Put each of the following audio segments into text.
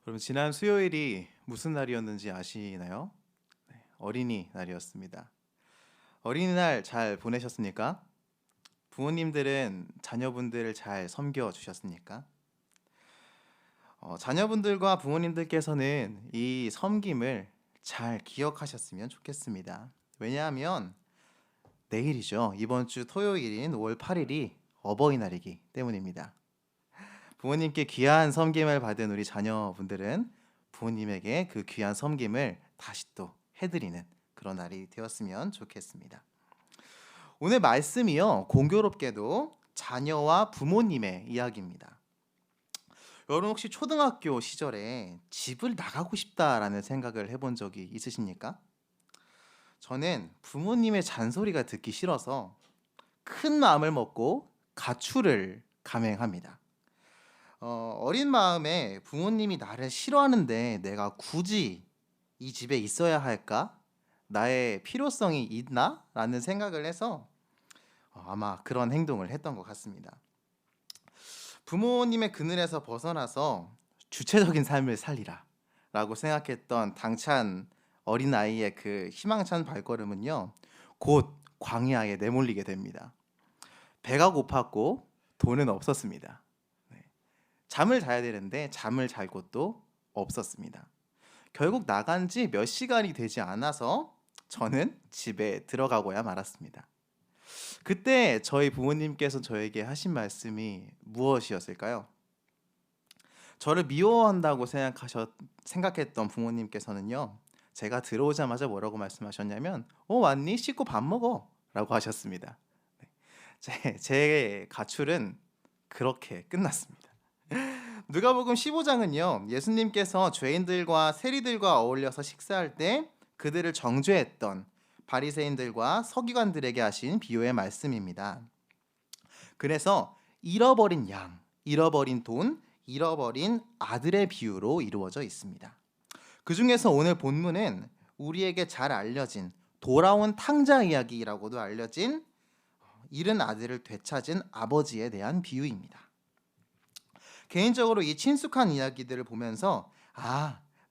그럼 지난 수요일이 무슨 날이었는지 아시나요? 어린이날이었습니다. 어린이날 잘 보내셨습니까? 부모님들은 자녀분들을 잘 섬겨 주셨습니까? 자녀분들과 부모님들께서는 이 섬김을 잘 기억하셨으면 좋겠습니다. 왜냐하면 내일이죠. 이번 주 토요일인 5월 8일이 어버이날이기 때문입니다. 부모님께 귀한 섬김을 받은 우리 자녀분들은 부모님에게 그 귀한 섬김을 다시 또 해드리는 그런 날이 되었으면 좋겠습니다. 오늘 말씀이요, 공교롭게도 자녀와 부모님의 이야기입니다. 여러분 혹시 초등학교 시절에 집을 나가고 싶다라는 생각을 해본 적이 있으십니까? 저는 부모님의 잔소리가 듣기 싫어서 큰 마음을 먹고 가출을 감행합니다. 어린 마음에 부모님이 나를 싫어하는데 내가 굳이 이 집에 있어야 할까? 나의 필요성이 있나? 라는 생각을 해서 아마 그런 행동을 했던 것 같습니다. 부모님의 그늘에서 벗어나서 주체적인 삶을 살리라 라고 생각했던 당찬 어린아이의 그 희망찬 발걸음은요, 곧 광야에 내몰리게 됩니다. 배가 고팠고 돈은 없었습니다. 잠을 자야 되는데 잠을 잘 곳도 없었습니다. 결국 나간 지 몇 시간이 되지 않아서 저는 집에 들어가고야 말았습니다. 그때 저희 부모님께서 저에게 하신 말씀이 무엇이었을까요? 저를 미워한다고 생각했던 부모님께서는요, 제가 들어오자마자 뭐라고 말씀하셨냐면, 왔니? 씻고 밥 먹어 라고 하셨습니다. 제 가출은 그렇게 끝났습니다. 누가복음 15장은요, 예수님께서 죄인들과 세리들과 어울려서 식사할 때 그들을 정죄했던 바리새인들과 서기관들에게 하신 비유의 말씀입니다. 그래서 잃어버린 양, 잃어버린 돈, 잃어버린 아들의 비유로 이루어져 있습니다. 그 중에서 오늘 본문은 우리에게 잘 알려진 돌아온 탕자 이야기라고도 알려진 잃은 아들을 되찾은 아버지에 대한 비유입니다. 개인적으로 이 친숙한 이야기들을 보면서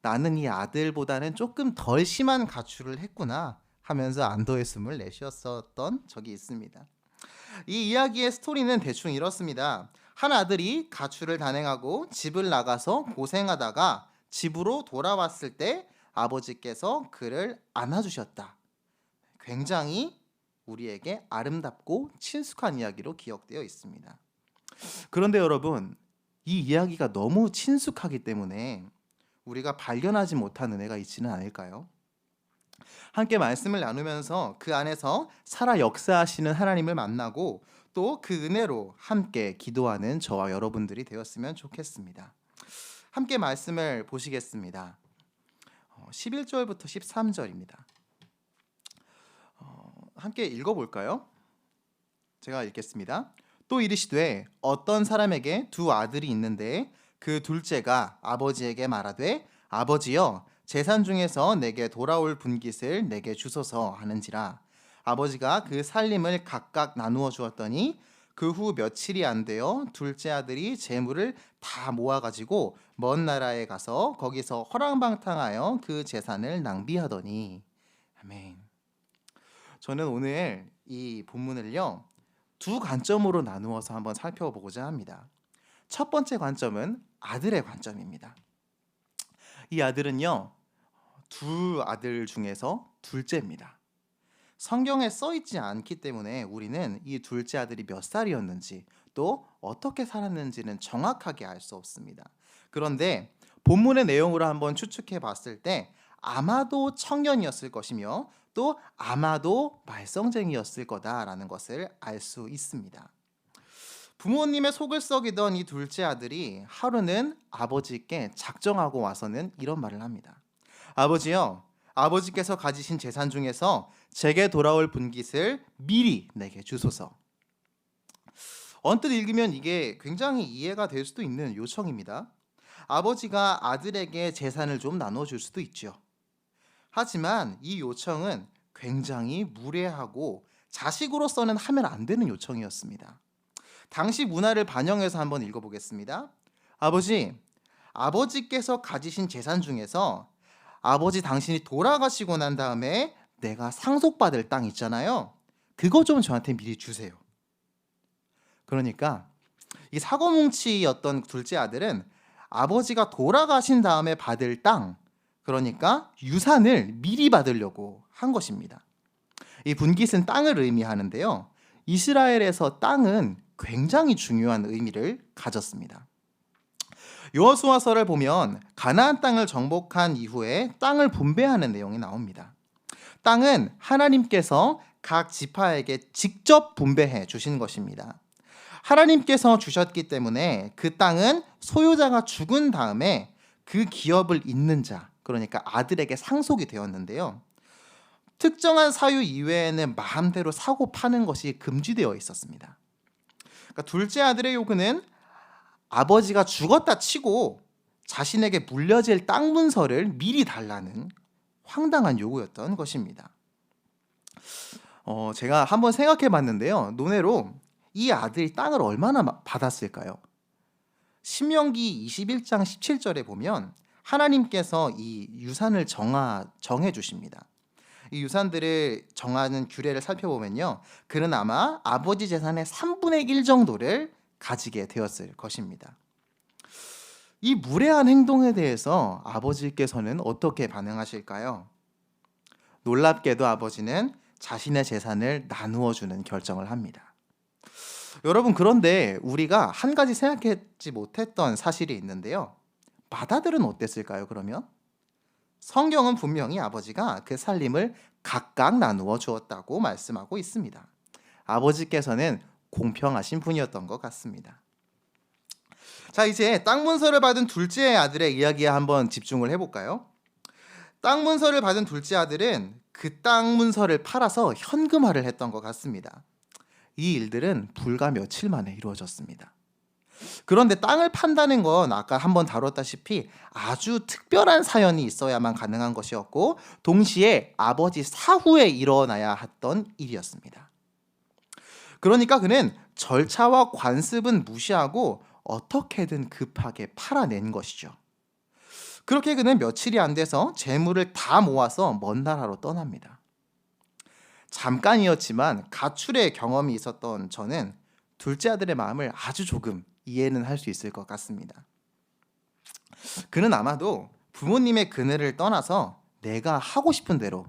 나는 이 아들보다는 조금 덜 심한 가출을 했구나 하면서 안도의 숨을 내쉬었던 적이 있습니다. 이 이야기의 스토리는 대충 이렇습니다. 한 아들이 가출을 단행하고 집을 나가서 고생하다가 집으로 돌아왔을 때 아버지께서 그를 안아주셨다. 굉장히 우리에게 아름답고 친숙한 이야기로 기억되어 있습니다. 그런데 여러분, 이 이야기가 너무 친숙하기 때문에 우리가 발견하지 못한 은혜가 있지는 않을까요? 함께 말씀을 나누면서 그 안에서 살아 역사하시는 하나님을 만나고 또 그 은혜로 함께 기도하는 저와 여러분들이 되었으면 좋겠습니다. 함께 말씀을 보시겠습니다. 11절부터 13절입니다. 함께 읽어볼까요? 제가 읽겠습니다. 또 이르시되 어떤 사람에게 두 아들이 있는데 그 둘째가 아버지에게 말하되 아버지여 재산 중에서 내게 돌아올 분깃을 내게 주소서 하는지라. 아버지가 그 살림을 각각 나누어 주었더니 그 후 며칠이 안 되어 둘째 아들이 재물을 다 모아가지고 먼 나라에 가서 거기서 허랑방탕하여 그 재산을 낭비하더니. 아멘. 저는 오늘 이 본문을요, 두 관점으로 나누어서 한번 살펴보고자 합니다. 첫 번째 관점은 아들의 관점입니다. 이 아들은요, 두 아들 중에서 둘째입니다. 성경에 써 있지 않기 때문에 우리는 이 둘째 아들이 몇 살이었는지 또 어떻게 살았는지는 정확하게 알 수 없습니다. 그런데 본문의 내용으로 한번 추측해 봤을 때 아마도 청년이었을 것이며 또 아마도 말썽쟁이였을 거다라는 것을 알 수 있습니다. 부모님의 속을 썩이던 이 둘째 아들이 하루는 아버지께 작정하고 와서는 이런 말을 합니다. 아버지요, 아버지께서 가지신 재산 중에서 제게 돌아올 분깃을 미리 내게 주소서. 언뜻 읽으면 이게 굉장히 이해가 될 수도 있는 요청입니다. 아버지가 아들에게 재산을 좀 나눠줄 수도 있죠. 하지만 이 요청은 굉장히 무례하고 자식으로서는 하면 안 되는 요청이었습니다. 당시 문화를 반영해서 한번 읽어보겠습니다. 아버지, 아버지께서 가지신 재산 중에서 아버지 당신이 돌아가시고 난 다음에 내가 상속받을 땅 있잖아요. 그거 좀 저한테 미리 주세요. 그러니까 이 사고뭉치였던 둘째 아들은 아버지가 돌아가신 다음에 받을 땅, 그러니까 유산을 미리 받으려고 한 것입니다. 이 분깃은 땅을 의미하는데요. 이스라엘에서 땅은 굉장히 중요한 의미를 가졌습니다. 여호수아서를 보면 가나안 땅을 정복한 이후에 땅을 분배하는 내용이 나옵니다. 땅은 하나님께서 각 지파에게 직접 분배해 주신 것입니다. 하나님께서 주셨기 때문에 그 땅은 소유자가 죽은 다음에 그 기업을 잇는 자, 그러니까 아들에게 상속이 되었는데요. 특정한 사유 이외에는 마음대로 사고 파는 것이 금지되어 있었습니다. 그러니까 둘째 아들의 요구는 아버지가 죽었다 치고 자신에게 물려질 땅 문서를 미리 달라는 황당한 요구였던 것입니다. 제가 한번 생각해 봤는데요. 논외로 이 아들이 땅을 얼마나 받았을까요? 신명기 21장 17절에 보면 하나님께서 이 유산을 정해 주십니다. 이 유산들을 정하는 규례를 살펴보면요. 그는 아마 아버지 재산의 3분의 1 정도를 가지게 되었을 것입니다. 이 무례한 행동에 대해서 아버지께서는 어떻게 반응하실까요? 놀랍게도 아버지는 자신의 재산을 나누어 주는 결정을 합니다. 여러분, 그런데 우리가 한 가지 생각하지 못했던 사실이 있는데요. 맏아들은 어땠을까요, 그러면? 성경은 분명히 아버지가 그 살림을 각각 나누어 주었다고 말씀하고 있습니다. 아버지께서는 공평하신 분이었던 것 같습니다. 자, 이제 땅 문서를 받은 둘째 아들의 이야기에 한번 집중을 해볼까요? 땅 문서를 받은 둘째 아들은 그 땅 문서를 팔아서 현금화를 했던 것 같습니다. 이 일들은 불과 며칠 만에 이루어졌습니다. 그런데 땅을 판다는 건 아까 한번 다뤘다시피 아주 특별한 사연이 있어야만 가능한 것이었고, 동시에 아버지 사후에 일어나야 했던 일이었습니다. 그러니까 그는 절차와 관습은 무시하고 어떻게든 급하게 팔아낸 것이죠. 그렇게 그는 며칠이 안 돼서 재물을 다 모아서 먼 나라로 떠납니다. 잠깐이었지만 가출의 경험이 있었던 저는 둘째 아들의 마음을 아주 조금 이해는 할 수 있을 것 같습니다. 그는 아마도 부모님의 그늘을 떠나서 내가 하고 싶은 대로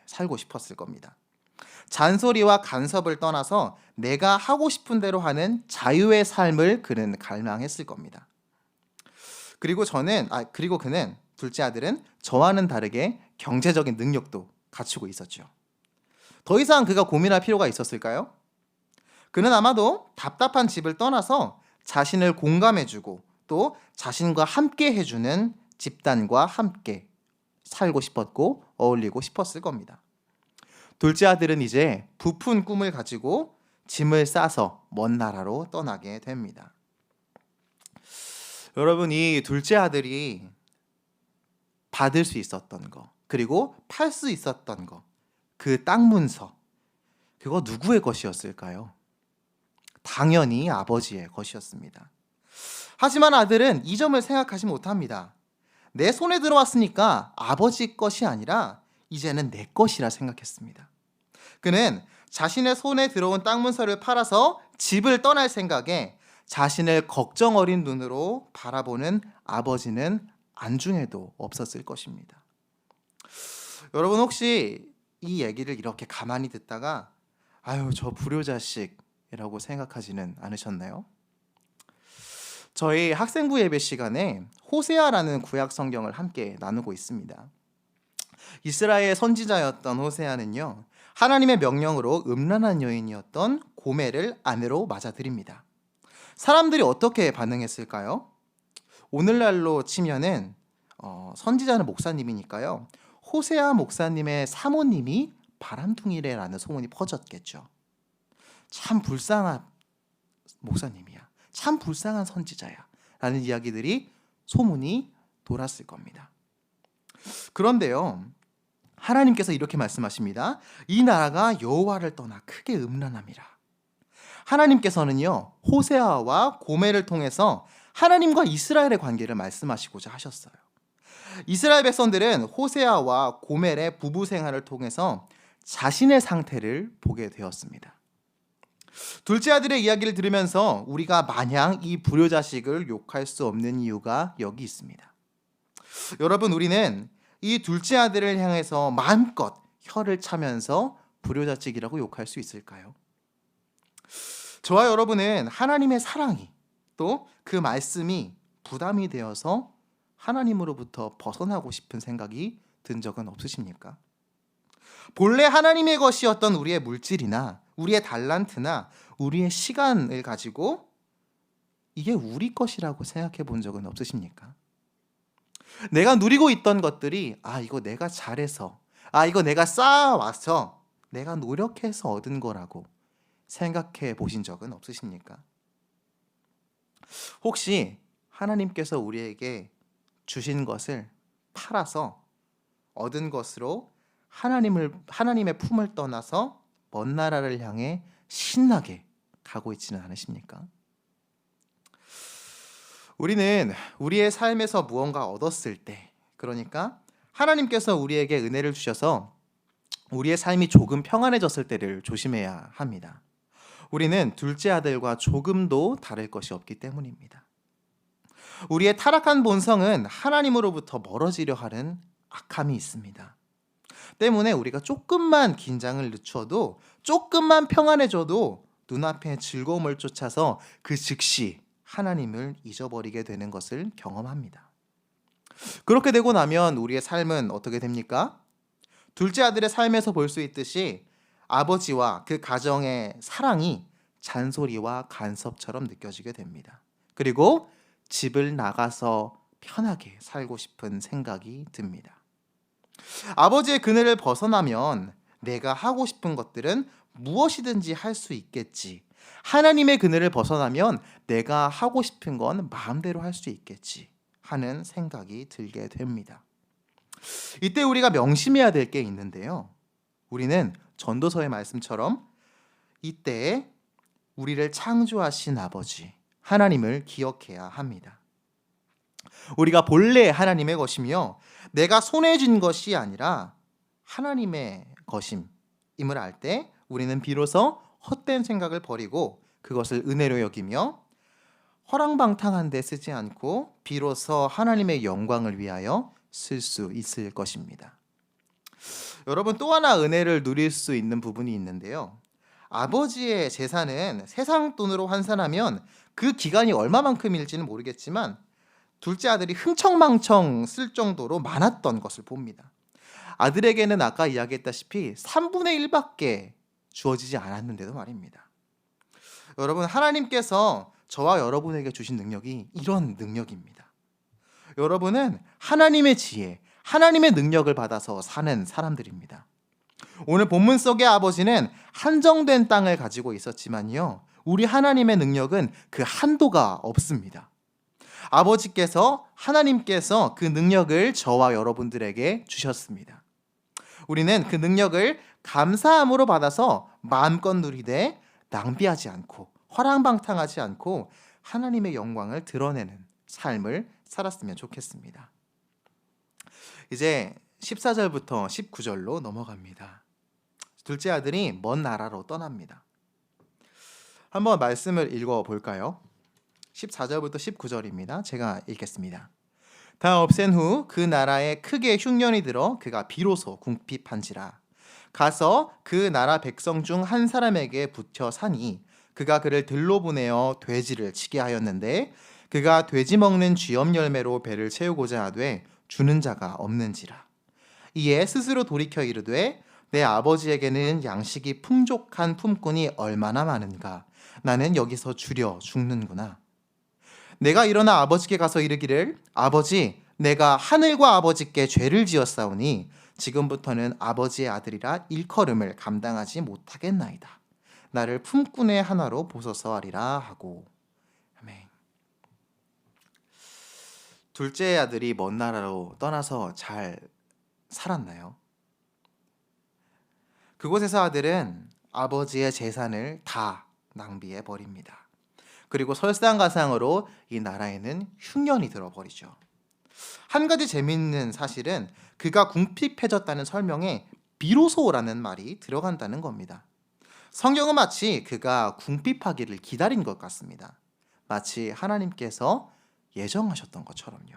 살고 싶었을 겁니다. 잔소리와 간섭을 떠나서 내가 하고 싶은 대로 하는 자유의 삶을 그는 갈망했을 겁니다. 그리고 그는 둘째 아들은 저와는 다르게 경제적인 능력도 갖추고 있었죠. 더 이상 그가 고민할 필요가 있었을까요? 그는 아마도 답답한 집을 떠나서 자신을 공감해주고 또 자신과 함께 해주는 집단과 함께 살고 싶었고 어울리고 싶었을 겁니다. 둘째 아들은 이제 부푼 꿈을 가지고 짐을 싸서 먼 나라로 떠나게 됩니다. 여러분, 이 둘째 아들이 받을 수 있었던 거, 그리고 팔 수 있었던 거, 그 땅 문서, 그거 누구의 것이었을까요? 당연히 아버지의 것이었습니다. 하지만 아들은 이 점을 생각하지 못합니다. 내 손에 들어왔으니까 아버지 것이 아니라 이제는 내 것이라 생각했습니다. 그는 자신의 손에 들어온 땅 문서를 팔아서 집을 떠날 생각에 자신을 걱정 어린 눈으로 바라보는 아버지는 안중에도 없었을 것입니다. 여러분, 혹시 이 얘기를 이렇게 가만히 듣다가 아유, 저 불효자식이라고 생각하지는 않으셨나요? 저희 학생부 예배 시간에 호세아라는 구약 성경을 함께 나누고 있습니다. 이스라엘 선지자였던 호세아는요, 하나님의 명령으로 음란한 여인이었던 고멜을 아내로 맞아들입니다. 사람들이 어떻게 반응했을까요? 오늘날로 치면은 선지자는 목사님이니까요, 호세아 목사님의 사모님이 바람둥이래라는 소문이 퍼졌겠죠. 참 불쌍한 목사님이야, 참 불쌍한 선지자야 라는 이야기들이 소문이 돌았을 겁니다. 그런데요, 하나님께서 이렇게 말씀하십니다. 이 나라가 여호와를 떠나 크게 음란함이라. 하나님께서는요, 호세아와 고멜을 통해서 하나님과 이스라엘의 관계를 말씀하시고자 하셨어요. 이스라엘 백성들은 호세아와 고멜의 부부 생활을 통해서 자신의 상태를 보게 되었습니다. 둘째 아들의 이야기를 들으면서 우리가 마냥 이 불효자식을 욕할 수 없는 이유가 여기 있습니다. 여러분, 우리는 이 둘째 아들을 향해서 마음껏 혀를 차면서 불효자식이라고 욕할 수 있을까요? 저와 여러분은 하나님의 사랑이 또 그 말씀이 부담이 되어서 하나님으로부터 벗어나고 싶은 생각이 든 적은 없으십니까? 본래 하나님의 것이었던 우리의 물질이나 우리의 달란트나 우리의 시간을 가지고 이게 우리 것이라고 생각해 본 적은 없으십니까? 내가 누리고 있던 것들이 이거 내가 잘해서 이거 내가 쌓아와서 내가 노력해서 얻은 거라고 생각해 보신 적은 없으십니까? 혹시 하나님께서 우리에게 주신 것을 팔아서 얻은 것으로 하나님의 품을 떠나서 먼 나라를 향해 신나게 가고 있지는 않으십니까? 우리는 우리의 삶에서 무언가 얻었을 때, 그러니까 하나님께서 우리에게 은혜를 주셔서 우리의 삶이 조금 평안해졌을 때를 조심해야 합니다. 우리는 둘째 아들과 조금도 다를 것이 없기 때문입니다. 우리의 타락한 본성은 하나님으로부터 멀어지려 하는 악함이 있습니다. 때문에 우리가 조금만 긴장을 늦춰도, 조금만 평안해져도 눈앞의 즐거움을 쫓아서 그 즉시 하나님을 잊어버리게 되는 것을 경험합니다. 그렇게 되고 나면 우리의 삶은 어떻게 됩니까? 둘째 아들의 삶에서 볼 수 있듯이 아버지와 그 가정의 사랑이 잔소리와 간섭처럼 느껴지게 됩니다. 그리고 집을 나가서 편하게 살고 싶은 생각이 듭니다. 아버지의 그늘을 벗어나면 내가 하고 싶은 것들은 무엇이든지 할 수 있겠지. 하나님의 그늘을 벗어나면 내가 하고 싶은 건 마음대로 할 수 있겠지 하는 생각이 들게 됩니다. 이때 우리가 명심해야 될 게 있는데요. 우리는 전도서의 말씀처럼 이때 우리를 창조하신 아버지 하나님을 기억해야 합니다. 우리가 본래 하나님의 것이며 내가 손에 쥔 것이 아니라 하나님의 것임을 알 때 우리는 비로소 헛된 생각을 버리고 그것을 은혜로 여기며 허랑방탕한 데 쓰지 않고 비로소 하나님의 영광을 위하여 쓸 수 있을 것입니다. 여러분, 또 하나 은혜를 누릴 수 있는 부분이 있는데요. 아버지의 재산은 세상 돈으로 환산하면 그 기간이 얼마만큼일지는 모르겠지만 둘째 아들이 흥청망청 쓸 정도로 많았던 것을 봅니다. 아들에게는 아까 이야기했다시피 3분의 1밖에 주어지지 않았는데도 말입니다. 여러분, 하나님께서 저와 여러분에게 주신 능력이 이런 능력입니다. 여러분은 하나님의 지혜, 하나님의 능력을 받아서 사는 사람들입니다. 오늘 본문 속의 아버지는 한정된 땅을 가지고 있었지만요, 우리 하나님의 능력은 그 한도가 없습니다. 하나님께서 그 능력을 저와 여러분들에게 주셨습니다. 우리는 그 능력을 감사함으로 받아서 마음껏 누리되 낭비하지 않고 허랑방탕하지 않고 하나님의 영광을 드러내는 삶을 살았으면 좋겠습니다. 이제 14절부터 19절로 넘어갑니다. 둘째 아들이 먼 나라로 떠납니다. 한번 말씀을 읽어볼까요? 14절부터 19절입니다. 제가 읽겠습니다. 다 없앤 후 그 나라에 크게 흉년이 들어 그가 비로소 궁핍한지라. 가서 그 나라 백성 중 한 사람에게 붙여 사니 그가 그를 들로 보내어 돼지를 치게 하였는데 그가 돼지 먹는 쥐염 열매로 배를 채우고자 하되 주는 자가 없는지라. 이에 스스로 돌이켜 이르되 내 아버지에게는 양식이 풍족한 품꾼이 얼마나 많은가. 나는 여기서 주려 죽는구나. 내가 일어나 아버지께 가서 이르기를 아버지, 내가 하늘과 아버지께 죄를 지었사오니 지금부터는 아버지의 아들이라 일컬음을 감당하지 못하겠나이다. 나를 품꾼의 하나로 보소서 하리라 하고. 아멘. 둘째 아들이 먼 나라로 떠나서 잘 살았나요? 그곳에서 아들은 아버지의 재산을 다 낭비해 버립니다. 그리고 설상가상으로 이 나라에는 흉년이 들어버리죠. 한 가지 재미있는 사실은 그가 궁핍해졌다는 설명에 비로소라는 말이 들어간다는 겁니다. 성경은 마치 그가 궁핍하기를 기다린 것 같습니다. 마치 하나님께서 예정하셨던 것처럼요.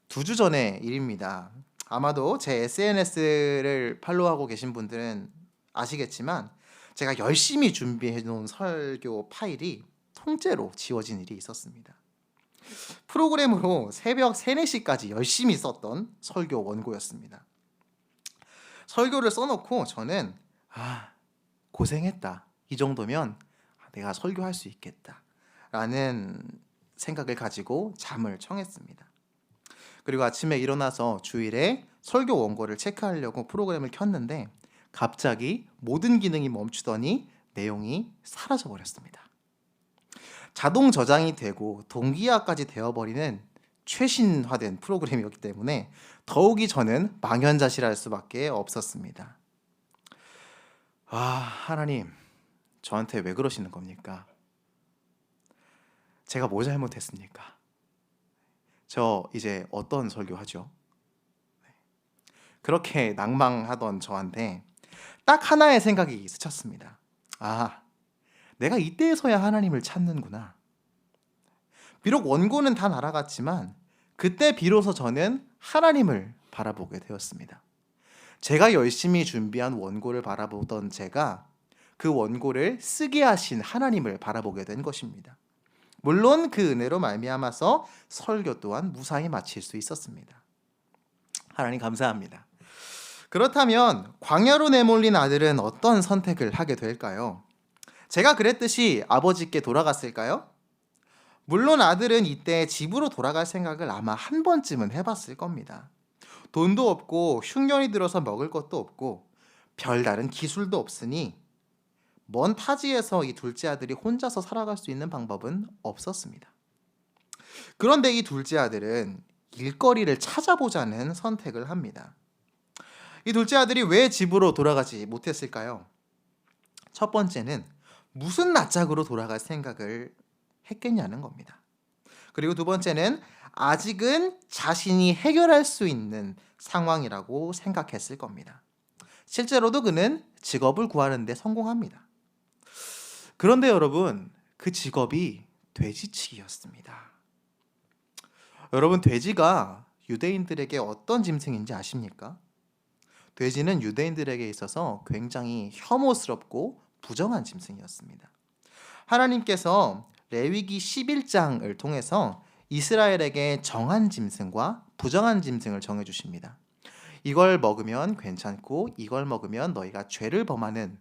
2주 전의 일입니다. 아마도 제 SNS를 팔로우하고 계신 분들은 아시겠지만 제가 열심히 준비해 놓은 설교 파일이 통째로 지워진 일이 있었습니다. 프로그램으로 새벽 3, 4시까지 열심히 썼던 설교 원고였습니다. 설교를 써놓고 저는 고생했다. 이 정도면 내가 설교할 수 있겠다. 라는 생각을 가지고 잠을 청했습니다. 그리고 아침에 일어나서 주일에 설교 원고를 체크하려고 프로그램을 켰는데 갑자기 모든 기능이 멈추더니 내용이 사라져 버렸습니다. 자동 저장이 되고 동기화까지 되어버리는 최신화된 프로그램이었기 때문에 더욱이 저는 망연자실할 수밖에 없었습니다. 하나님, 저한테 왜 그러시는 겁니까? 제가 뭐 잘못했습니까? 저 이제 어떤 설교하죠? 그렇게 낭망하던 저한테 딱 하나의 생각이 스쳤습니다. 내가 이때에서야 하나님을 찾는구나. 비록 원고는 다 날아갔지만 그때 비로소 저는 하나님을 바라보게 되었습니다. 제가 열심히 준비한 원고를 바라보던 제가 그 원고를 쓰게 하신 하나님을 바라보게 된 것입니다. 물론 그 은혜로 말미암아서 설교 또한 무사히 마칠 수 있었습니다. 하나님 감사합니다. 그렇다면 광야로 내몰린 아들은 어떤 선택을 하게 될까요? 제가 그랬듯이 아버지께 돌아갔을까요? 물론 아들은 이때 집으로 돌아갈 생각을 아마 한 번쯤은 해봤을 겁니다. 돈도 없고 흉년이 들어서 먹을 것도 없고 별다른 기술도 없으니 먼 타지에서 이 둘째 아들이 혼자서 살아갈 수 있는 방법은 없었습니다. 그런데 이 둘째 아들은 일거리를 찾아보자는 선택을 합니다. 이 둘째 아들이 왜 집으로 돌아가지 못했을까요? 첫 번째는 무슨 낯짝으로 돌아갈 생각을 했겠냐는 겁니다. 그리고 두 번째는 아직은 자신이 해결할 수 있는 상황이라고 생각했을 겁니다. 실제로도 그는 직업을 구하는 데 성공합니다. 그런데 여러분, 그 직업이 돼지치기였습니다. 여러분, 돼지가 유대인들에게 어떤 짐승인지 아십니까? 돼지는 유대인들에게 있어서 굉장히 혐오스럽고 부정한 짐승이었습니다. 하나님께서 레위기 11장을 통해서 이스라엘에게 정한 짐승과 부정한 짐승을 정해주십니다. 이걸 먹으면 괜찮고 이걸 먹으면 너희가 죄를 범하는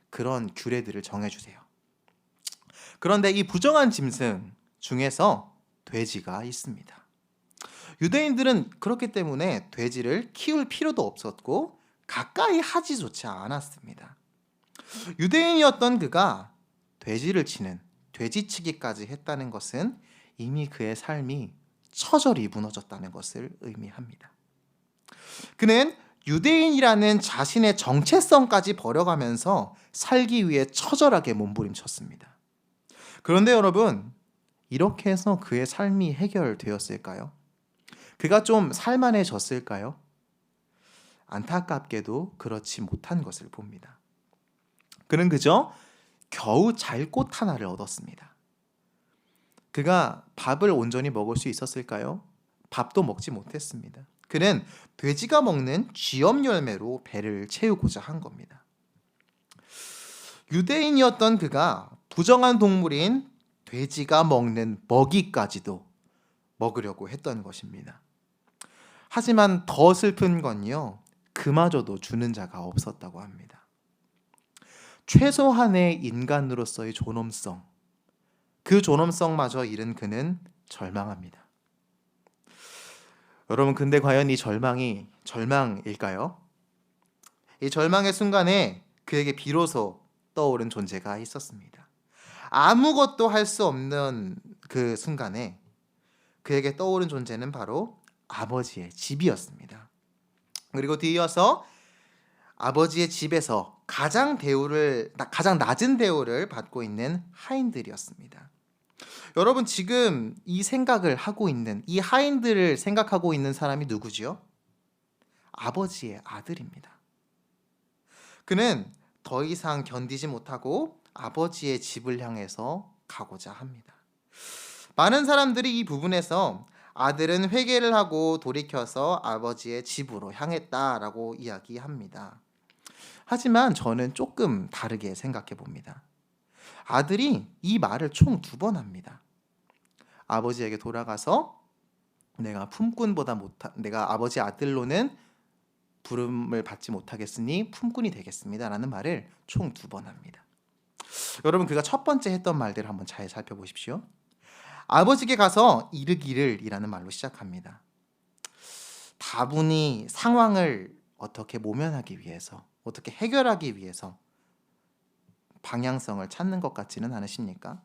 그런 규례들을 정해주세요. 그런데 이 부정한 짐승 중에서 돼지가 있습니다. 유대인들은 그렇기 때문에 돼지를 키울 필요도 없었고 가까이 하지조차 않았습니다. 유대인이었던 그가 돼지를 치는 돼지치기까지 했다는 것은 이미 그의 삶이 처절히 무너졌다는 것을 의미합니다. 그는 유대인이라는 자신의 정체성까지 버려가면서 살기 위해 처절하게 몸부림쳤습니다. 그런데 여러분, 이렇게 해서 그의 삶이 해결되었을까요? 그가 좀 살만해졌을까요? 안타깝게도 그렇지 못한 것을 봅니다. 그는 그저 겨우 잘 꽃 하나를 얻었습니다. 그가 밥을 온전히 먹을 수 있었을까요? 밥도 먹지 못했습니다. 그는 돼지가 먹는 쥐염 열매로 배를 채우고자 한 겁니다. 유대인이었던 그가 부정한 동물인 돼지가 먹는 먹이까지도 먹으려고 했던 것입니다. 하지만 더 슬픈 건요, 그마저도 주는 자가 없었다고 합니다. 최소한의 인간으로서의 존엄성, 그 존엄성마저 잃은 그는 절망합니다. 여러분, 근데 과연 이 절망이 절망일까요? 이 절망의 순간에 그에게 비로소 떠오른 존재가 있었습니다. 아무것도 할 수 없는 그 순간에 그에게 떠오른 존재는 바로 아버지의 집이었습니다. 그리고 뒤이어서 아버지의 집에서 가장 낮은 대우를 받고 있는 하인들이었습니다. 여러분 지금 이 생각을 하고 있는 이 하인들을 생각하고 있는 사람이 누구지요? 아버지의 아들입니다. 그는 더 이상 견디지 못하고 아버지의 집을 향해서 가고자 합니다. 많은 사람들이 이 부분에서 아들은 회개를 하고 돌이켜서 아버지의 집으로 향했다라고 이야기합니다. 하지만 저는 조금 다르게 생각해 봅니다. 아들이 이 말을 총 2번 합니다. 아버지에게 돌아가서 내가 아버지 아들로는 부름을 받지 못하겠으니 품꾼이 되겠습니다 라는 말을 총 2번 합니다. 여러분 그가 첫 번째 했던 말들을 한번 잘 살펴보십시오. 아버지께 가서 이르기를 이라는 말로 시작합니다. 다분히 상황을 어떻게 모면하기 위해서, 어떻게 해결하기 위해서 방향성을 찾는 것 같지는 않으십니까?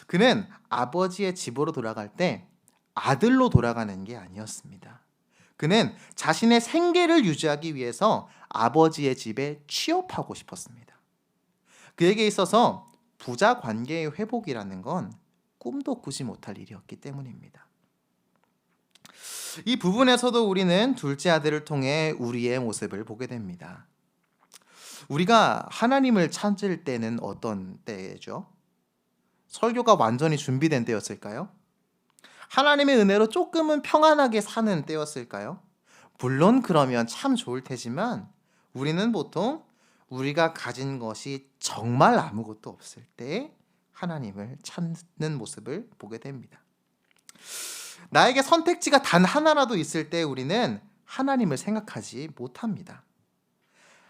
그는 아버지의 집으로 돌아갈 때 아들로 돌아가는 게 아니었습니다. 그는 자신의 생계를 유지하기 위해서 아버지의 집에 취업하고 싶었습니다. 그에게 있어서 부자 관계의 회복이라는 건 꿈도 꾸지 못할 일이었기 때문입니다. 이 부분에서도 우리는 둘째 아들을 통해 우리의 모습을 보게 됩니다. 우리가 하나님을 찾을 때는 어떤 때죠? 설교가 완전히 준비된 때였을까요? 하나님의 은혜로 조금은 평안하게 사는 때였을까요? 물론 그러면 참 좋을 테지만 우리는 보통 우리가 가진 것이 정말 아무것도 없을 때 하나님을 찾는 모습을 보게 됩니다. 나에게 선택지가 단 하나라도 있을 때 우리는 하나님을 생각하지 못합니다.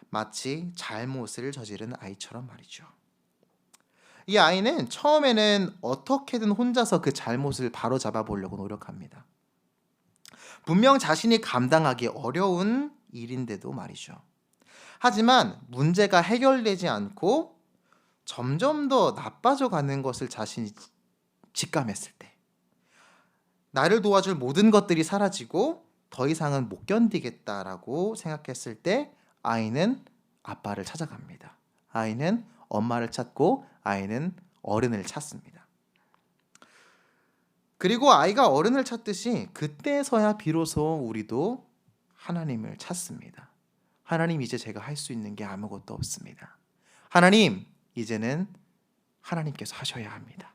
마치 잘못을 저지른 아이처럼 말이죠. 이 아이는 처음에는 어떻게든 혼자서 그 잘못을 바로잡아 보려고 노력합니다. 분명 자신이 감당하기 어려운 일인데도 말이죠. 하지만 문제가 해결되지 않고 점점 더 나빠져 가는 것을 자신이 직감했을 때, 나를 도와줄 모든 것들이 사라지고 더 이상은 못 견디겠다라고 생각했을 때 아이는 아빠를 찾아갑니다. 아이는 엄마를 찾고 아이는 어른을 찾습니다. 그리고 아이가 어른을 찾듯이 그때서야 비로소 우리도 하나님을 찾습니다. 하나님, 이제 제가 할 수 있는 게 아무것도 없습니다. 하나님, 이제는 하나님께서 하셔야 합니다.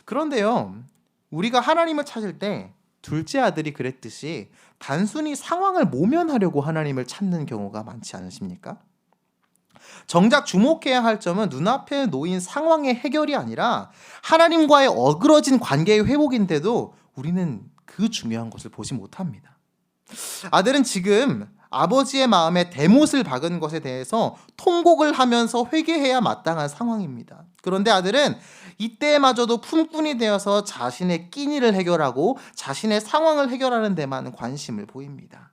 그런데요, 우리가 하나님을 찾을 때 둘째 아들이 그랬듯이 단순히 상황을 모면하려고 하나님을 찾는 경우가 많지 않으십니까? 정작 주목해야 할 점은 눈앞에 놓인 상황의 해결이 아니라 하나님과의 어그러진 관계의 회복인데도 우리는 그 중요한 것을 보지 못합니다. 아들은 지금 아버지의 마음에 대못을 박은 것에 대해서 통곡을 하면서 회개해야 마땅한 상황입니다. 그런데 아들은 이때마저도 품꾼이 되어서 자신의 끼니를 해결하고 자신의 상황을 해결하는 데만 관심을 보입니다.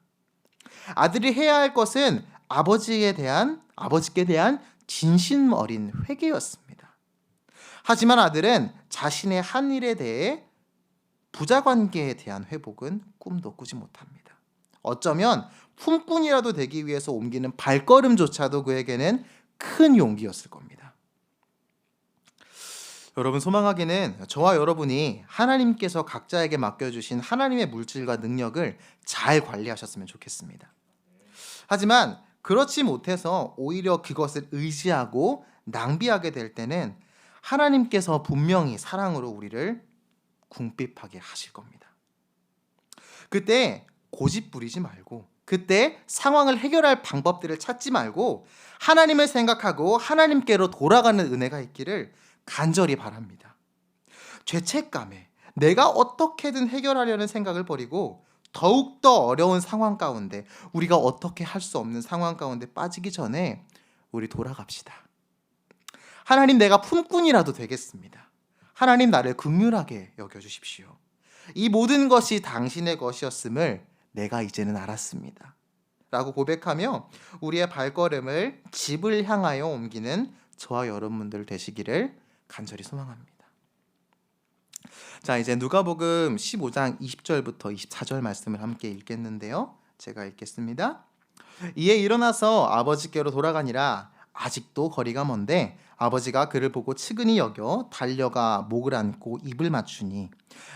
아들이 해야 할 것은 아버지께 대한 진심 어린 회개였습니다. 하지만 아들은 자신의 한 일에 대해 부자 관계에 대한 회복은 꿈도 꾸지 못합니다. 어쩌면 품꾼이라도 되기 위해서 옮기는 발걸음조차도 그에게는 큰 용기였을 겁니다. 여러분, 소망하기는 저와 여러분이 하나님께서 각자에게 맡겨주신 하나님의 물질과 능력을 잘 관리하셨으면 좋겠습니다. 하지만 그렇지 못해서 오히려 그것을 의지하고 낭비하게 될 때는 하나님께서 분명히 사랑으로 우리를 궁핍하게 하실 겁니다. 그때 고집 부리지 말고, 그때 상황을 해결할 방법들을 찾지 말고 하나님을 생각하고 하나님께로 돌아가는 은혜가 있기를 간절히 바랍니다. 죄책감에 내가 어떻게든 해결하려는 생각을 버리고 더욱더 어려운 상황 가운데, 우리가 어떻게 할 수 없는 상황 가운데 빠지기 전에 우리 돌아갑시다. 하나님, 내가 품꾼이라도 되겠습니다. 하나님, 나를 긍휼하게 여겨주십시오. 이 모든 것이 당신의 것이었음을 내가 이제는 알았습니다. 라고 고백하며 우리의 발걸음을 집을 향하여 옮기는 저와 여러분들 되시기를 간절히 소망합니다. 자, 이제 누가복음 15장 20절부터 24절 말씀을 함께 읽겠는데요. 제가 읽겠습니다. 이에 일어나서 아버지께로 돌아가니라. 아직도 거리가 먼데 아버지가 그를 보고 측은히 여겨 달려가 목을 안고 입을 맞추니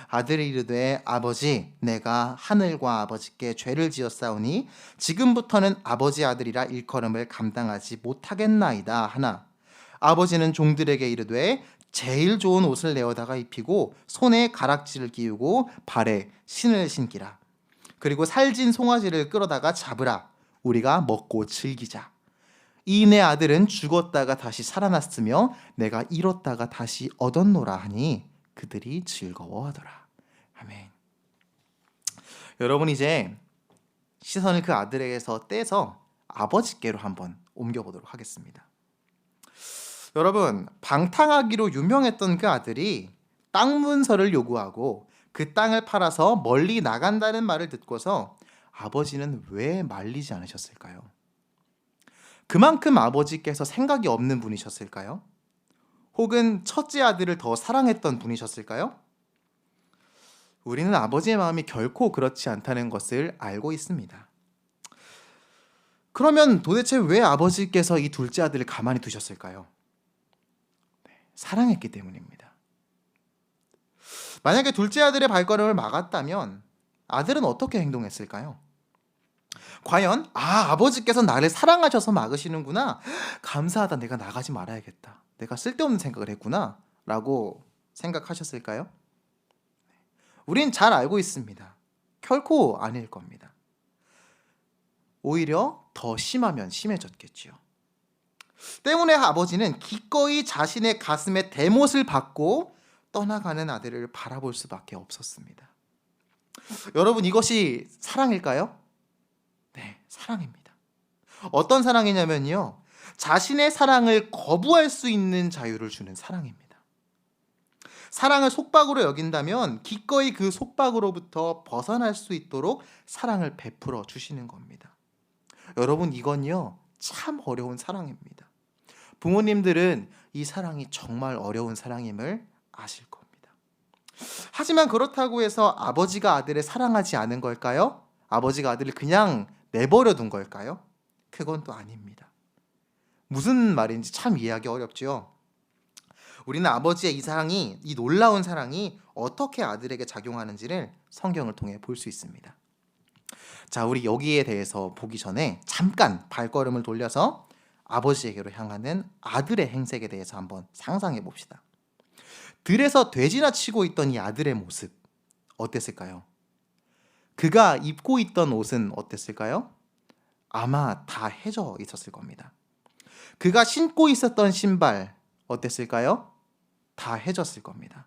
아들이 이르되 아버지 내가 하늘과 아버지께 죄를 지었사오니 지금부터는 아버지 아들이라 일컬음을 감당하지 못하겠나이다 하나 아버지는 종들에게 이르되 제일 좋은 옷을 내어다가 입히고 손에 가락지를 끼우고 발에 신을 신기라. 그리고 살진 송아지를 끌어다가 잡으라. 우리가 먹고 즐기자. 이 내 아들은 죽었다가 다시 살아났으며 내가 잃었다가 다시 얻었노라 하니 그들이 즐거워하더라. 아멘. 여러분 이제 시선을 그 아들에게서 떼서 아버지께로 한번 옮겨보도록 하겠습니다. 여러분 방탕하기로 유명했던 그 아들이 땅 문서를 요구하고 그 땅을 팔아서 멀리 나간다는 말을 듣고서 아버지는 왜 말리지 않으셨을까요? 그만큼 아버지께서 생각이 없는 분이셨을까요? 혹은 첫째 아들을 더 사랑했던 분이셨을까요? 우리는 아버지의 마음이 결코 그렇지 않다는 것을 알고 있습니다. 그러면 도대체 왜 아버지께서 이 둘째 아들을 가만히 두셨을까요? 사랑했기 때문입니다. 만약에 둘째 아들의 발걸음을 막았다면 아들은 어떻게 행동했을까요? 과연 아버지께서 나를 사랑하셔서 막으시는구나. 감사하다. 내가 나가지 말아야겠다. 내가 쓸데없는 생각을 했구나. 라고 생각하셨을까요? 우린 잘 알고 있습니다. 결코 아닐 겁니다. 오히려 더 심하면 심해졌겠지요. 때문에 아버지는 기꺼이 자신의 가슴에 대못을 박고 떠나가는 아들을 바라볼 수밖에 없었습니다. 여러분 이것이 사랑일까요? 네, 사랑입니다. 어떤 사랑이냐면요. 자신의 사랑을 거부할 수 있는 자유를 주는 사랑입니다. 사랑을 속박으로 여긴다면 기꺼이 그 속박으로부터 벗어날 수 있도록 사랑을 베풀어 주시는 겁니다. 여러분 이건요. 참 어려운 사랑입니다. 부모님들은 이 사랑이 정말 어려운 사랑임을 아실 겁니다. 하지만 그렇다고 해서 아버지가 아들을 사랑하지 않은 걸까요? 아버지가 아들을 그냥 내버려 둔 걸까요? 그건 또 아닙니다. 무슨 말인지 참 이해하기 어렵죠. 우리는 아버지의 이 사랑이, 이 놀라운 사랑이 어떻게 아들에게 작용하는지를 성경을 통해 볼 수 있습니다. 자, 우리 여기에 대해서 보기 전에 잠깐 발걸음을 돌려서 아버지에게로 향하는 아들의 행색에 대해서 한번 상상해 봅시다. 들에서 돼지나 치고 있던 이 아들의 모습 어땠을까요? 그가 입고 있던 옷은 어땠을까요? 아마 다 해져 있었을 겁니다. 그가 신고 있었던 신발 어땠을까요? 다 해졌을 겁니다.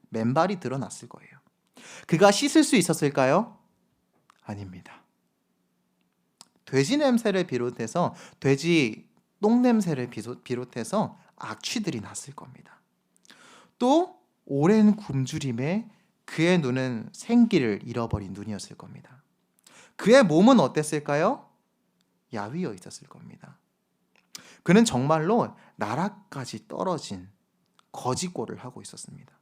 맨발이 드러났을 거예요. 그가 씻을 수 있었을까요? 아닙니다. 돼지 냄새를 비롯해서 돼지 똥 냄새를 비롯해서 악취들이 났을 겁니다. 또 오랜 굶주림에 그의 눈은 생기를 잃어버린 눈이었을 겁니다. 그의 몸은 어땠을까요? 야위어 있었을 겁니다. 그는 정말로 나라까지 떨어진 거지꼴을 하고 있었습니다.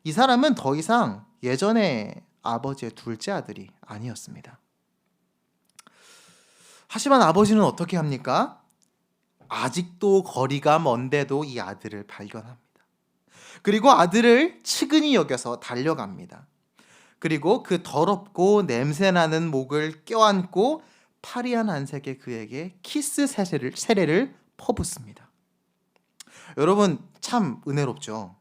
이 사람은 더 이상 예전의 아버지의 둘째 아들이 아니었습니다. 하지만 아버지는 어떻게 합니까? 아직도 거리가 먼데도 이 아들을 발견합니다. 그리고 아들을 측은히 여겨서 달려갑니다. 그리고 그 더럽고 냄새나는 목을 껴안고 파리한 안색의 그에게 키스 세례를 퍼붓습니다. 여러분 참 은혜롭죠.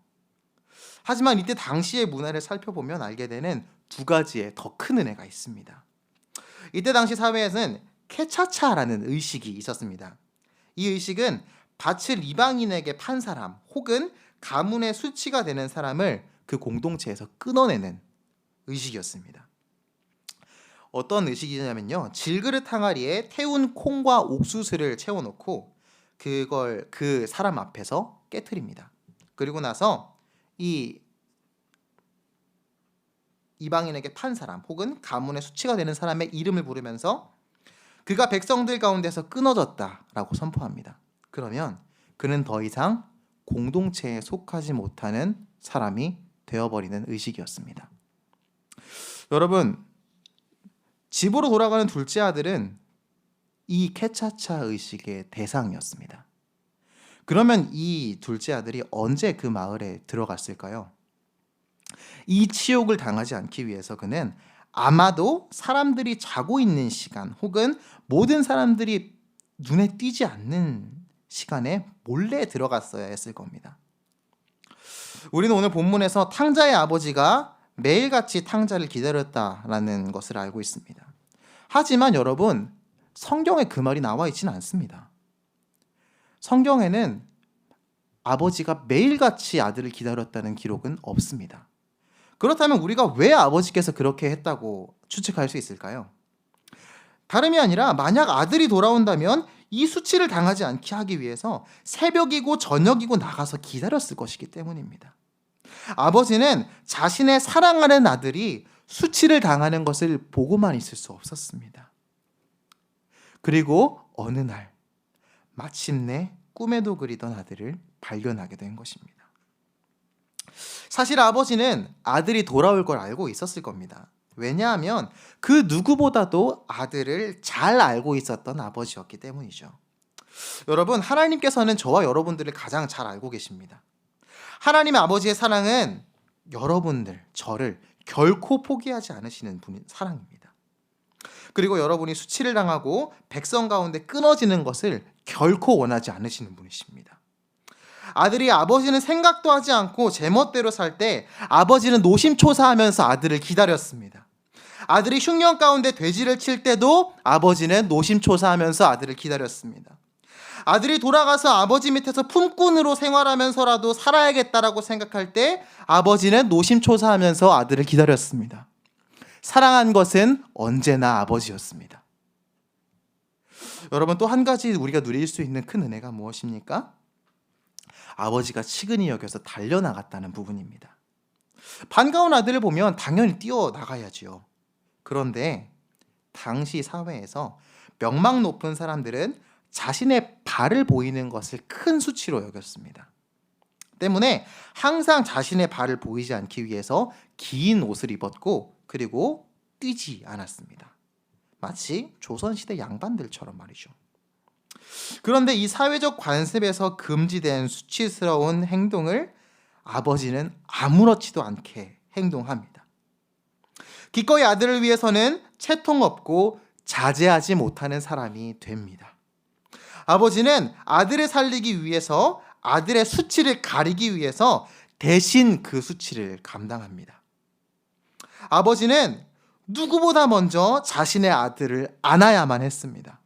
하지만 이때 당시의 문화를 살펴보면 알게 되는 두 가지의 더 큰 은혜가 있습니다. 이때 당시 사회에서는 케차차라는 의식이 있었습니다. 이 의식은 밭을 이방인에게 판 사람 혹은 가문의 수치가 되는 사람을 그 공동체에서 끊어내는 의식이었습니다. 어떤 의식이냐면요. 질그릇 항아리에 태운 콩과 옥수수를 채워놓고 그걸 그 사람 앞에서 깨트립니다. 그리고 나서 이 이방인에게 판 사람 혹은 가문의 수치가 되는 사람의 이름을 부르면서 그가 백성들 가운데서 끊어졌다라고 선포합니다. 그러면 그는 더 이상 공동체에 속하지 못하는 사람이 되어버리는 의식이었습니다. 여러분, 집으로 돌아가는 둘째 아들은 이 캐차차 의식의 대상이었습니다. 그러면 이 둘째 아들이 언제 그 마을에 들어갔을까요? 이 치욕을 당하지 않기 위해서 그는 아마도 사람들이 자고 있는 시간 혹은 모든 사람들이 눈에 띄지 않는 시간에 몰래 들어갔어야 했을 겁니다. 우리는 오늘 본문에서 탕자의 아버지가 매일같이 탕자를 기다렸다라는 것을 알고 있습니다. 하지만 여러분, 성경에 그 말이 나와 있지는 않습니다. 성경에는 아버지가 매일같이 아들을 기다렸다는 기록은 없습니다. 그렇다면 우리가 왜 아버지께서 그렇게 했다고 추측할 수 있을까요? 다름이 아니라 만약 아들이 돌아온다면 이 수치를 당하지 않게 하기 위해서 새벽이고 저녁이고 나가서 기다렸을 것이기 때문입니다. 아버지는 자신의 사랑하는 아들이 수치를 당하는 것을 보고만 있을 수 없었습니다. 그리고 어느 날 마침내 꿈에도 그리던 아들을 발견하게 된 것입니다. 사실 아버지는 아들이 돌아올 걸 알고 있었을 겁니다. 왜냐하면 그 누구보다도 아들을 잘 알고 있었던 아버지였기 때문이죠. 여러분, 하나님께서는 저와 여러분들을 가장 잘 알고 계십니다. 하나님의 아버지의 사랑은 여러분들, 저를 결코 포기하지 않으시는 분인 사랑입니다. 그리고 여러분이 수치를 당하고 백성 가운데 끊어지는 것을 결코 원하지 않으시는 분이십니다. 아들이 아버지는 생각도 하지 않고 제멋대로 살 때 아버지는 노심초사하면서 아들을 기다렸습니다. 아들이 흉년 가운데 돼지를 칠 때도 아버지는 노심초사하면서 아들을 기다렸습니다. 아들이 돌아가서 아버지 밑에서 품꾼으로 생활하면서라도 살아야겠다라고 생각할 때 아버지는 노심초사하면서 아들을 기다렸습니다. 사랑한 것은 언제나 아버지였습니다. 여러분, 또 한 가지 우리가 누릴 수 있는 큰 은혜가 무엇입니까? 아버지가 치근히 여겨서 달려나갔다는 부분입니다. 반가운 아들을 보면 당연히 뛰어나가야지요. 그런데 당시 사회에서 명망 높은 사람들은 자신의 발을 보이는 것을 큰 수치로 여겼습니다. 때문에 항상 자신의 발을 보이지 않기 위해서 긴 옷을 입었고 그리고 뛰지 않았습니다. 마치 조선시대 양반들처럼 말이죠. 그런데 이 사회적 관습에서 금지된 수치스러운 행동을 아버지는 아무렇지도 않게 행동합니다. 기꺼이 아들을 위해서는 채통 없고 자제하지 못하는 사람이 됩니다. 아버지는 아들을 살리기 위해서 아들의 수치를 가리기 위해서 대신 그 수치를 감당합니다. 아버지는 누구보다 먼저 자신의 아들을 안아야만 했습니다.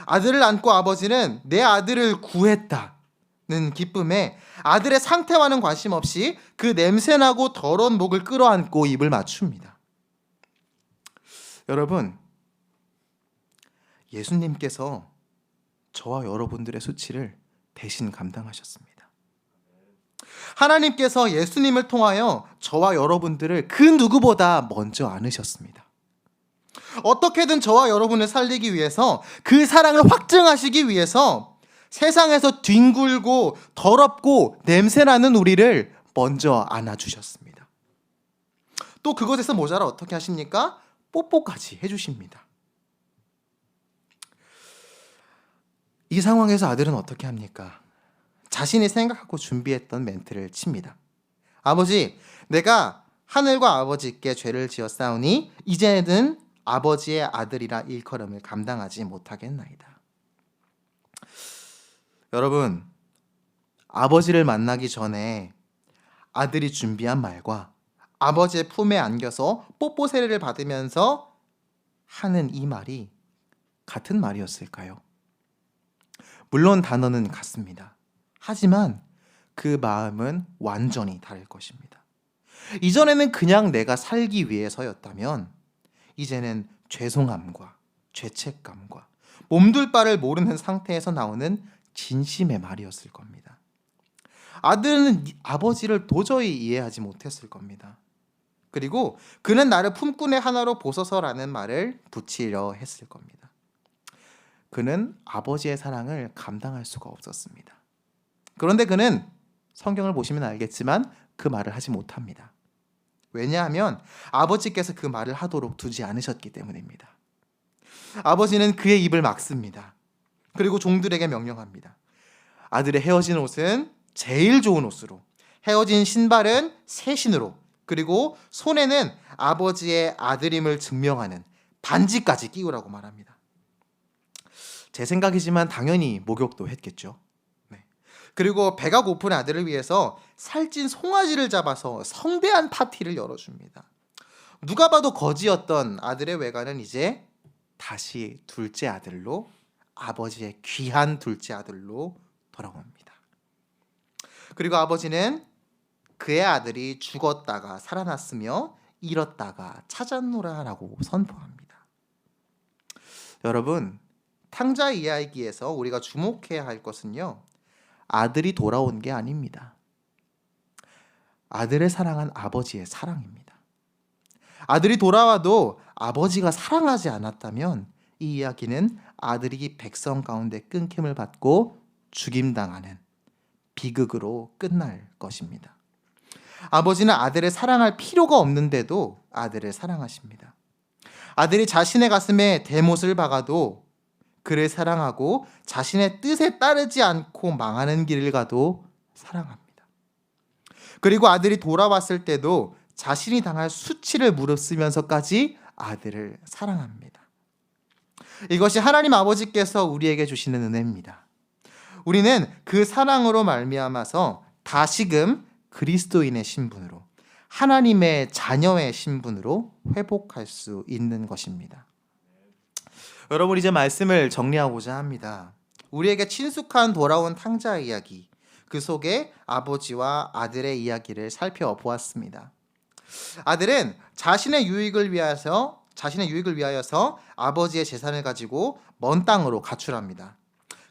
아들을 안고 아버지는 내 아들을 구했다는 기쁨에 아들의 상태와는 관심 없이 그 냄새나고 더러운 목을 끌어안고 입을 맞춥니다. 여러분, 예수님께서 저와 여러분들의 수치를 대신 감당하셨습니다. 하나님께서 예수님을 통하여 저와 여러분들을 그 누구보다 먼저 안으셨습니다. 어떻게든 저와 여러분을 살리기 위해서 그 사랑을 확증하시기 위해서 세상에서 뒹굴고 더럽고 냄새나는 우리를 먼저 안아주셨습니다. 또 그것에서 모자라 어떻게 하십니까? 뽀뽀까지 해주십니다. 이 상황에서 아들은 어떻게 합니까? 자신이 생각하고 준비했던 멘트를 칩니다. 아버지, 내가 하늘과 아버지께 죄를 지었사오니 이제는 아버지의 아들이라 일컬음을 감당하지 못하겠나이다. 여러분, 아버지를 만나기 전에 아들이 준비한 말과 아버지의 품에 안겨서 뽀뽀 세례를 받으면서 하는 이 말이 같은 말이었을까요? 물론 단어는 같습니다. 하지만 그 마음은 완전히 다를 것입니다. 이전에는 그냥 내가 살기 위해서였다면 이제는 죄송함과 죄책감과 몸둘 바를 모르는 상태에서 나오는 진심의 말이었을 겁니다. 아들은 아버지를 도저히 이해하지 못했을 겁니다. 그리고 그는 나를 품꾼의 하나로 보소서라는 말을 붙이려 했을 겁니다. 그는 아버지의 사랑을 감당할 수가 없었습니다. 그런데 그는 성경을 보시면 알겠지만 그 말을 하지 못합니다. 왜냐하면 아버지께서 그 말을 하도록 두지 않으셨기 때문입니다. 아버지는 그의 입을 막습니다. 그리고 종들에게 명령합니다. 아들의 헤어진 옷은 제일 좋은 옷으로, 헤어진 신발은 새 신으로, 그리고 손에는 아버지의 아들임을 증명하는 반지까지 끼우라고 말합니다. 제 생각이지만 당연히 목욕도 했겠죠. 네. 그리고 배가 고픈 아들을 위해서 살찐 송아지를 잡아서 성대한 파티를 열어줍니다. 누가 봐도 거지였던 아들의 외관은 이제 다시 둘째 아들로, 아버지의 귀한 둘째 아들로 돌아옵니다. 그리고 아버지는 그의 아들이 죽었다가 살아났으며 잃었다가 찾았노라라고 선포합니다. 여러분, 탕자 이야기에서 우리가 주목해야 할 것은요, 아들이 돌아온 게 아닙니다. 아들을 사랑한 아버지의 사랑입니다. 아들이 돌아와도 아버지가 사랑하지 않았다면 이 이야기는 아들이 백성 가운데 끊김을 받고 죽임당하는 비극으로 끝날 것입니다. 아버지는 아들을 사랑할 필요가 없는데도 아들을 사랑하십니다. 아들이 자신의 가슴에 대못을 박아도 그를 사랑하고 자신의 뜻에 따르지 않고 망하는 길을 가도 사랑합니다. 그리고 아들이 돌아왔을 때도 자신이 당할 수치를 무릅쓰면서까지 아들을 사랑합니다. 이것이 하나님 아버지께서 우리에게 주시는 은혜입니다. 우리는 그 사랑으로 말미암아서 다시금 그리스도인의 신분으로, 하나님의 자녀의 신분으로 회복할 수 있는 것입니다. 여러분, 이제 말씀을 정리하고자 합니다. 우리에게 친숙한 돌아온 탕자 이야기, 그 속에 아버지와 아들의 이야기를 살펴보았습니다. 아들은 자신의 유익을 위하여서 아버지의 재산을 가지고 먼 땅으로 가출합니다.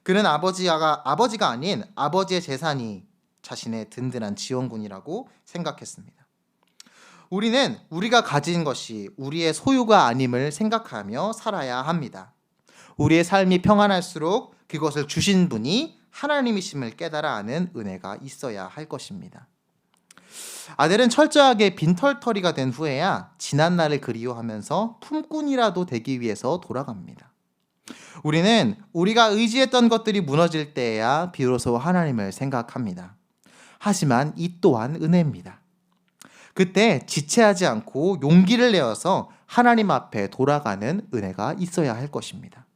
그는 아버지가 아닌 아버지의 재산이 자신의 든든한 지원군이라고 생각했습니다. 우리는 우리가 가진 것이 우리의 소유가 아님을 생각하며 살아야 합니다. 우리의 삶이 평안할수록 그것을 주신 분이 하나님이심을 깨달아 아는 은혜가 있어야 할 것입니다. 아들은 철저하게 빈털터리가 된 후에야 지난 날을 그리워하면서 품꾼이라도 되기 위해서 돌아갑니다. 우리는 우리가 의지했던 것들이 무너질 때에야 비로소 하나님을 생각합니다. 하지만 이 또한 은혜입니다. 그때 지체하지 않고 용기를 내어서 하나님 앞에 돌아가는 은혜가 있어야 할 것입니다.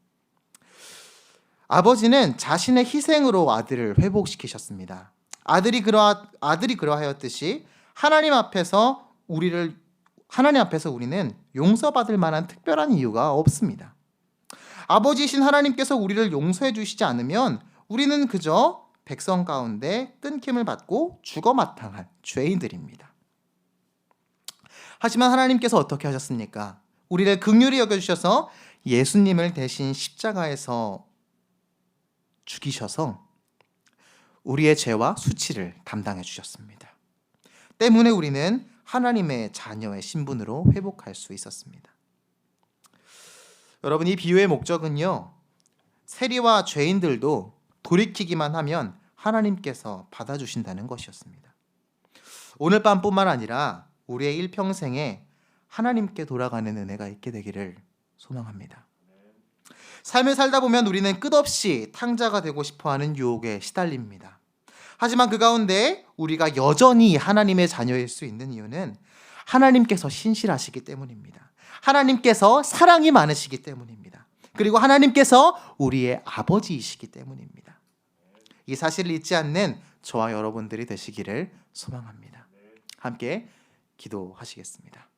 아버지는 자신의 희생으로 아들을 회복시키셨습니다. 아들이 그러하였듯이 하나님 앞에서 우리는 용서받을 만한 특별한 이유가 없습니다. 아버지이신 하나님께서 우리를 용서해 주시지 않으면 우리는 그저 백성 가운데 끊김을 받고 죽어마땅한 죄인들입니다. 하지만 하나님께서 어떻게 하셨습니까? 우리를 긍휼히 여겨주셔서 예수님을 대신 십자가에서 죽이셔서 우리의 죄와 수치를 담당해 주셨습니다. 때문에 우리는 하나님의 자녀의 신분으로 회복할 수 있었습니다. 여러분, 이 비유의 목적은요, 세리와 죄인들도 돌이키기만 하면 하나님께서 받아주신다는 것이었습니다. 오늘 밤뿐만 아니라 우리의 일평생에 하나님께 돌아가는 은혜가 있게 되기를 소망합니다. 삶을 살다 보면 우리는 끝없이 탕자가 되고 싶어하는 유혹에 시달립니다. 하지만 그 가운데 우리가 여전히 하나님의 자녀일 수 있는 이유는 하나님께서 신실하시기 때문입니다. 하나님께서 사랑이 많으시기 때문입니다. 그리고 하나님께서 우리의 아버지이시기 때문입니다. 이 사실을 잊지 않는 저와 여러분들이 되시기를 소망합니다. 함께 기도하시겠습니다.